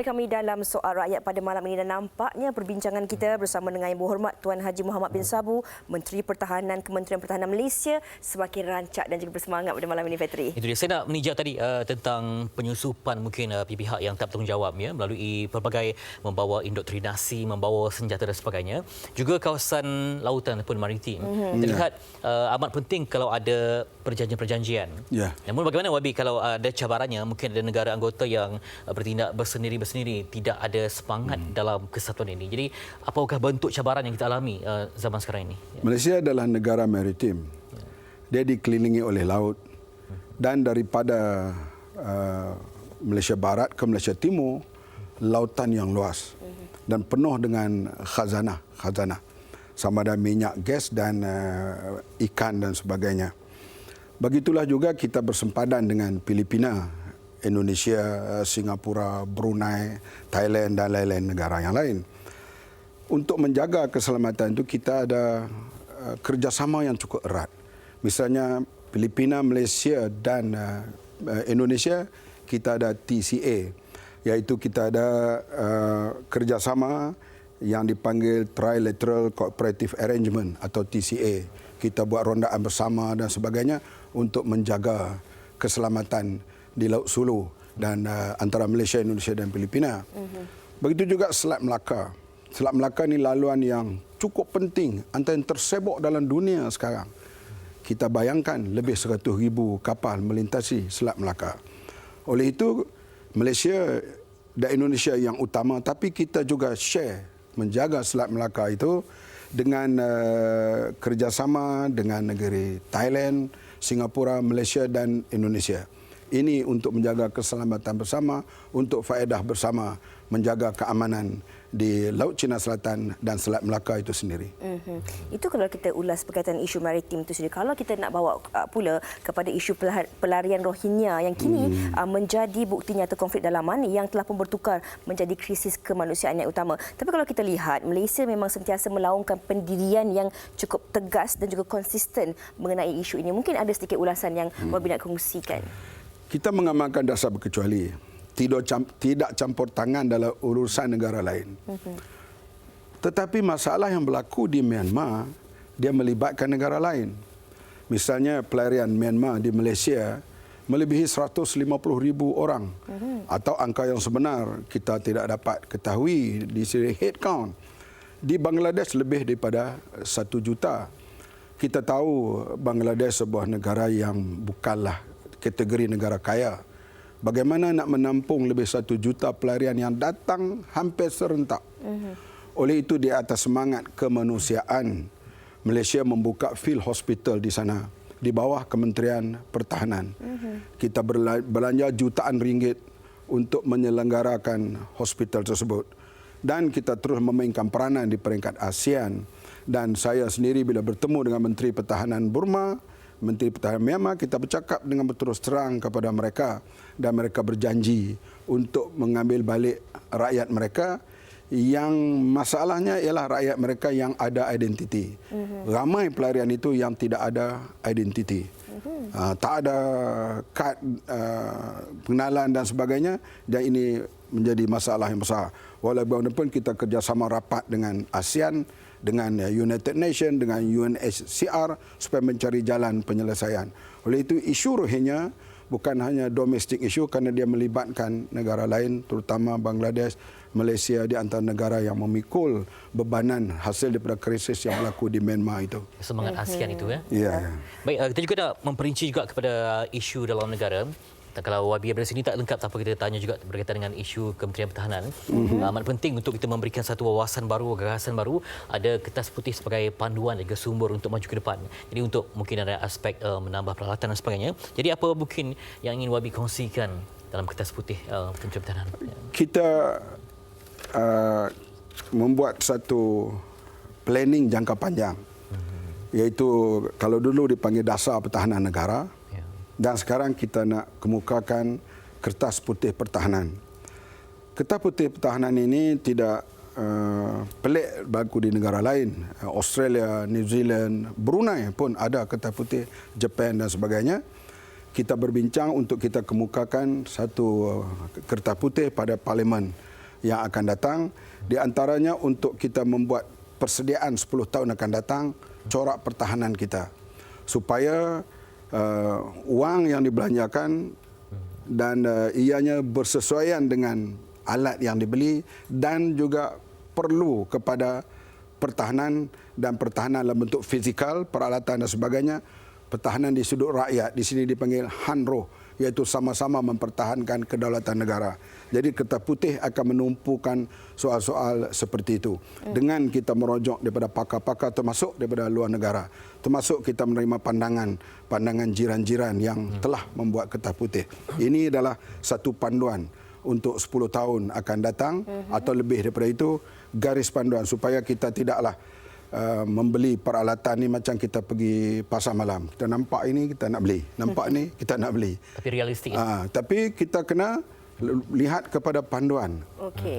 S2: bersama kami dalam Soal Rakyat pada malam ini, dan nampaknya perbincangan kita bersama dengan Yang Berhormat Tuan Haji Muhammad bin Sabu, Menteri Pertahanan Kementerian Pertahanan Malaysia, semakin rancak dan juga bersemangat pada malam ini, Fetri.
S1: Itu dia. Saya nak meninjau tadi tentang penyusupan mungkin pihak yang tak bertanggungjawab ya, melalui pelbagai membawa indoktrinasi, membawa senjata dan sebagainya. Juga kawasan lautan ataupun maritim. Terlihat amat penting kalau ada perjanjian-perjanjian.
S3: Ya.
S1: Namun bagaimana Wabi kalau ada cabarannya, mungkin ada negara anggota yang bertindak bersendiri-bersendiri, tidak ada semangat dalam kesatuan ini. Jadi apakah bentuk cabaran yang kita alami zaman sekarang ini?
S3: Malaysia adalah negara maritim. Dia dikelilingi oleh laut. Dan daripada Malaysia Barat ke Malaysia Timur, lautan yang luas dan penuh dengan khazanah. Sama ada minyak, gas dan ikan dan sebagainya. Begitulah juga kita bersempadan dengan Filipina, Indonesia, Singapura, Brunei, Thailand dan lain-lain negara yang lain. Untuk menjaga keselamatan itu kita ada kerjasama yang cukup erat. Misalnya Filipina, Malaysia dan Indonesia, kita ada TCA, iaitu kita ada kerjasama yang dipanggil Trilateral Cooperative Arrangement atau TCA. Kita buat rondaan bersama dan sebagainya untuk menjaga keselamatan di Laut Sulu dan antara Malaysia, Indonesia dan Filipina. Begitu juga Selat Melaka. Selat Melaka ini laluan yang cukup penting, antara yang tersibuk dalam dunia sekarang. Kita bayangkan lebih 100,000 kapal melintasi Selat Melaka. Oleh itu, Malaysia dan Indonesia yang utama, tapi kita juga share menjaga Selat Melaka itu dengan kerjasama dengan negeri Thailand, Singapura, Malaysia dan Indonesia. Ini untuk menjaga keselamatan bersama, untuk faedah bersama, menjaga keamanan di Laut Cina Selatan dan Selat Melaka itu sendiri.
S2: Itu kalau kita ulas berkaitan isu maritim itu sendiri. Kalau kita nak bawa pula kepada isu pelarian Rohingya yang kini menjadi bukti nyata konflik dalaman yang telah pun bertukar menjadi krisis kemanusiaan yang utama. Tapi kalau kita lihat, Malaysia memang sentiasa melaungkan pendirian yang cukup tegas dan juga konsisten mengenai isu ini. Mungkin ada sedikit ulasan yang Wabi nak kongsikan.
S3: Kita mengamalkan dasar berkecuali, tidak campur tangan dalam urusan negara lain. Tetapi masalah yang berlaku di Myanmar, dia melibatkan negara lain. Misalnya pelarian Myanmar di Malaysia melebihi 150,000 orang. Atau angka yang sebenar kita tidak dapat ketahui di segi head count. Di Bangladesh lebih daripada 1 juta. Kita tahu Bangladesh sebuah negara yang bukanlah kategori negara kaya. Bagaimana nak menampung lebih 1 juta pelarian yang datang hampir serentak. Oleh itu, di atas semangat kemanusiaan, Malaysia membuka field hospital di sana, di bawah Kementerian Pertahanan. Kita belanja jutaan ringgit untuk menyelenggarakan hospital tersebut. Dan kita terus memainkan peranan di peringkat ASEAN. Dan saya sendiri bila bertemu dengan Menteri Pertahanan Burma, Menteri Pertahanan Myanmar, kita bercakap dengan berterus terang kepada mereka dan mereka berjanji untuk mengambil balik rakyat mereka yang masalahnya ialah rakyat mereka yang ada identiti. Ramai pelarian itu yang tidak ada identiti. Tak ada kad pengenalan dan sebagainya, dan ini menjadi masalah yang besar. Walaupun kita kerjasama rapat dengan ASEAN, dengan United Nations, dengan UNHCR supaya mencari jalan penyelesaian. Oleh itu, isu Rohingya bukan hanya domestic issue kerana dia melibatkan negara lain, terutama Bangladesh, Malaysia di antara negara yang memikul bebanan hasil daripada krisis yang berlaku di Myanmar itu.
S1: Semangat ASEAN itu ya.
S3: Ya.
S1: Baik, kita juga nak memperinci juga kepada isu dalam negara. Kalau Wabi dari sini tak lengkap, tak apa, kita tanya juga berkaitan dengan isu Kementerian Pertahanan. Amat penting untuk kita memberikan satu wawasan baru, gagasan baru. Ada kertas putih sebagai panduan dan juga sumber untuk maju ke depan. Jadi untuk mungkin ada aspek menambah peralatan dan sebagainya. Jadi apa mungkin yang ingin Wabi kongsikan dalam kertas putih Kementerian Pertahanan?
S3: Kita membuat satu planning jangka panjang. Iaitu kalau dulu dipanggil dasar pertahanan negara, dan sekarang kita nak kemukakan kertas putih pertahanan. Kertas putih pertahanan ini tidak pelik berlaku di negara lain. Australia, New Zealand, Brunei pun ada kertas putih, Jepun dan sebagainya. Kita berbincang untuk kita kemukakan satu kertas putih pada Parlimen yang akan datang. Di antaranya untuk kita membuat persediaan 10 tahun akan datang, corak pertahanan kita. Supaya wang yang dibelanjakan dan ianya bersesuaian dengan alat yang dibeli dan juga perlu kepada pertahanan dan pertahanan dalam bentuk fizikal, peralatan dan sebagainya. Pertahanan di sudut rakyat, di sini dipanggil hanroh, iaitu sama-sama mempertahankan kedaulatan negara. Jadi Kertas Putih akan menumpukan soal-soal seperti itu. Dengan kita merujuk daripada pakar-pakar termasuk daripada luar negara. Termasuk kita menerima pandangan jiran-jiran yang telah membuat Kertas Putih. Ini adalah satu panduan untuk 10 tahun akan datang atau lebih daripada itu, garis panduan supaya kita tidaklah membeli peralatan ni macam kita pergi pasar malam. Kita nampak ini, kita nak beli. Nampak ni, kita nak beli.
S1: Tapi realistik.
S3: Tapi kita kena lihat kepada panduan.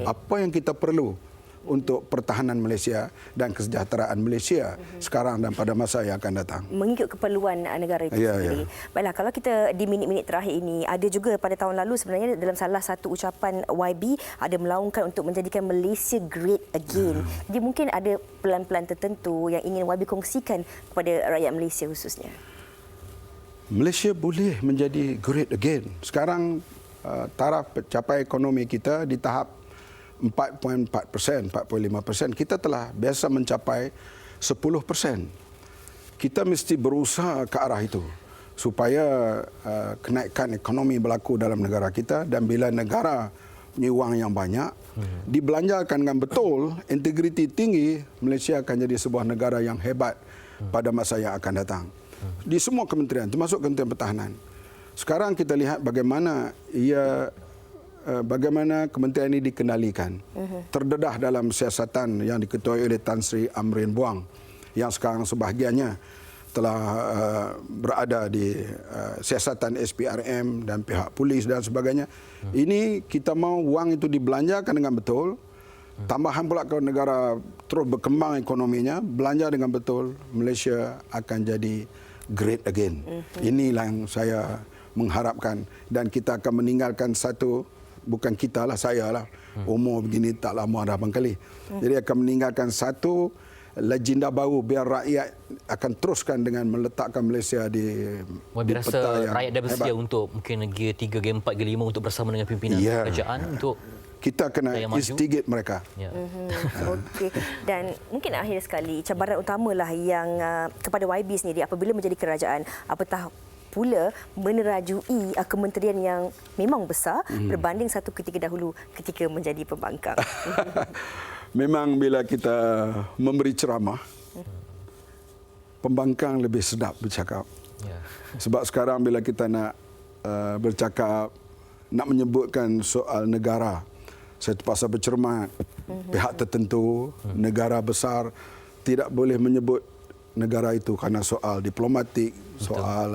S3: Apa yang kita perlu untuk pertahanan Malaysia dan kesejahteraan Malaysia sekarang dan pada masa yang akan datang.
S2: Mengikut keperluan negara itu sendiri. Baiklah, kalau kita di minit-minit terakhir ini, ada juga pada tahun lalu sebenarnya dalam salah satu ucapan YB ada melaungkan untuk menjadikan Malaysia great again. Jadi mungkin ada pelan-pelan tertentu yang ingin YB kongsikan kepada rakyat Malaysia khususnya.
S3: Malaysia boleh menjadi great again. Sekarang taraf pencapaian ekonomi kita di tahap 4.4%, 4.5%. Kita telah biasa mencapai 10%. Kita mesti berusaha ke arah itu supaya kenaikan ekonomi berlaku dalam negara kita, dan bila negara punya wang yang banyak dibelanjakan dengan betul, integriti tinggi, Malaysia akan jadi sebuah negara yang hebat pada masa yang akan datang. Di semua kementerian, termasuk Kementerian Pertahanan. Sekarang kita lihat bagaimana bagaimana kementerian ini dikendalikan. Terdedah dalam siasatan yang diketuai oleh Tan Sri Amrin Buang yang sekarang sebahagiannya telah berada di siasatan SPRM dan pihak polis dan sebagainya. Ini kita mau wang itu dibelanjakan dengan betul. Tambahan pula kalau negara terus berkembang ekonominya, belanja dengan betul, Malaysia akan jadi great again. Inilah yang saya mengharapkan, dan kita akan meninggalkan satu, bukan kita lah, saya lah, umur begini tak lama dah bangkali. Jadi akan meninggalkan satu legenda baru biar rakyat akan teruskan dengan meletakkan Malaysia di
S1: rasa
S3: peta yang
S1: rakyat dah bersedia
S3: hebat.
S1: untuk mungkin G3, G4, G5 untuk bersama dengan pimpinan kerajaan untuk
S3: kita kena instigate mereka.
S2: Okey. Dan mungkin akhir sekali, cabaran utamalah yang kepada YB sendiri apabila menjadi kerajaan, apatah pula menerajui kementerian yang memang besar berbanding satu ketika dahulu ketika menjadi pembangkang.
S3: Memang bila kita memberi ceramah, pembangkang lebih sedap bercakap. Sebab sekarang bila kita nak bercakap, nak menyebutkan soal negara, saya terpaksa bercermat. Pihak tertentu, negara besar, tidak boleh menyebut negara itu kerana soal diplomatik, soal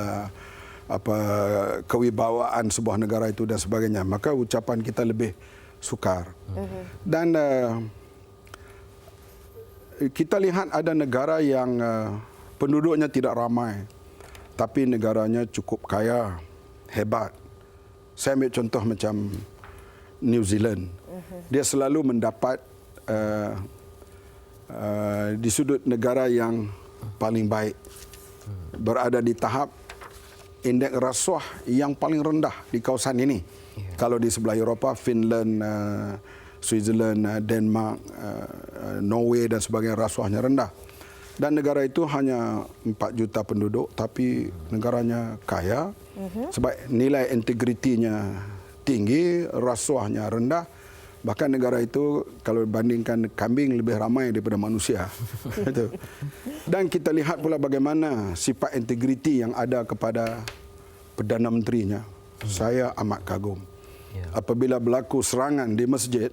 S3: kewibawaan sebuah negara itu dan sebagainya. Maka ucapan kita lebih sukar. Dan kita lihat ada negara yang penduduknya tidak ramai, tapi negaranya cukup kaya, hebat. Saya ambil contoh macam New Zealand. Dia selalu mendapat di sudut negara yang paling baik. Berada di tahap indeks rasuah yang paling rendah di kawasan ini. Kalau di sebelah Eropah, Finland, Switzerland, Denmark, Norway dan sebagainya, rasuahnya rendah. Dan negara itu hanya 4 juta penduduk, tapi negaranya kaya sebab nilai integritinya tinggi, rasuahnya rendah. Bahkan negara itu kalau dibandingkan kambing lebih ramai daripada manusia. Dan kita lihat pula bagaimana sifat integriti yang ada kepada Perdana Menterinya. Saya amat kagum. Apabila berlaku serangan di masjid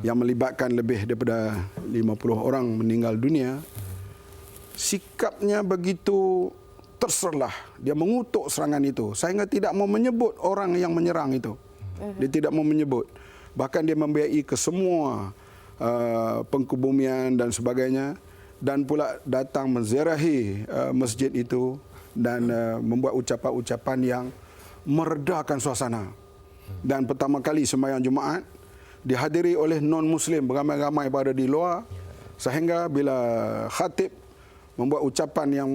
S3: yang melibatkan lebih daripada 50 orang meninggal dunia, sikapnya begitu terserlah. Dia mengutuk serangan itu. Sehingga tidak mau menyebut orang yang menyerang itu. Dia tidak mau menyebut. Bahkan dia membiayai ke semua pengkebumian dan sebagainya, dan pula datang menziarahi masjid itu dan membuat ucapan-ucapan yang meredakan suasana. Dan pertama kali sembahyang Jumaat, dihadiri oleh non-Muslim beramai-ramai pada di luar, sehingga bila khatib membuat ucapan yang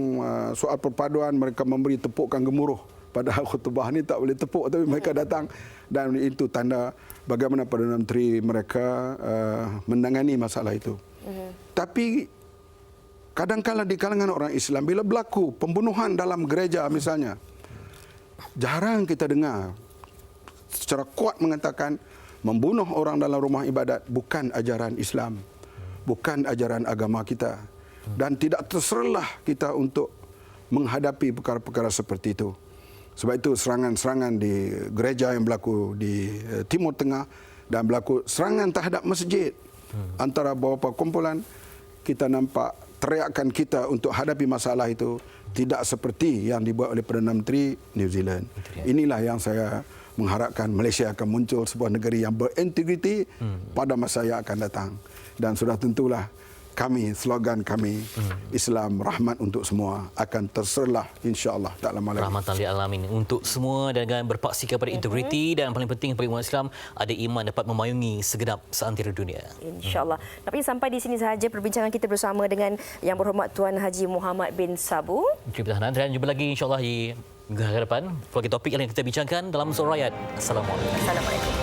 S3: soal perpaduan, mereka memberi tepukan gemuruh. Padahal khutbah ni tak boleh tepuk, tapi mereka datang, dan itu tanda bagaimana Perdana Menteri mereka menangani masalah itu. Tapi kadang-kala di kalangan orang Islam, bila berlaku pembunuhan dalam gereja misalnya, jarang kita dengar secara kuat mengatakan membunuh orang dalam rumah ibadat bukan ajaran Islam, bukan ajaran agama kita, dan tidak terserlah kita untuk menghadapi perkara-perkara seperti itu. Sebab itu serangan-serangan di gereja yang berlaku di Timur Tengah dan berlaku serangan terhadap masjid antara beberapa kumpulan, kita nampak teriakan kita untuk hadapi masalah itu tidak seperti yang dibuat oleh Perdana Menteri New Zealand. Inilah yang saya mengharapkan Malaysia akan muncul sebuah negeri yang berintegriti pada masa yang akan datang. Dan sudah tentulah kami, slogan kami, Islam rahmat untuk semua, akan terserlah insya-Allah tak lama lagi.
S1: Rahmatan lil alamin untuk semua, dan dengan berpaksi kepada integriti, dan paling penting bagi umat Islam ada iman dapat memayungi segenap seantero dunia.
S2: InsyaAllah. Tapi sampai di sini sahaja perbincangan kita bersama dengan Yang Berhormat Tuan Haji Muhammad bin Sabu.
S1: Terima kasih dan jumpa lagi insya-Allah di minggu hadapan. Pelbagai topik yang kita bincangkan dalam Suara Rakyat. Assalamualaikum.
S2: Assalamualaikum.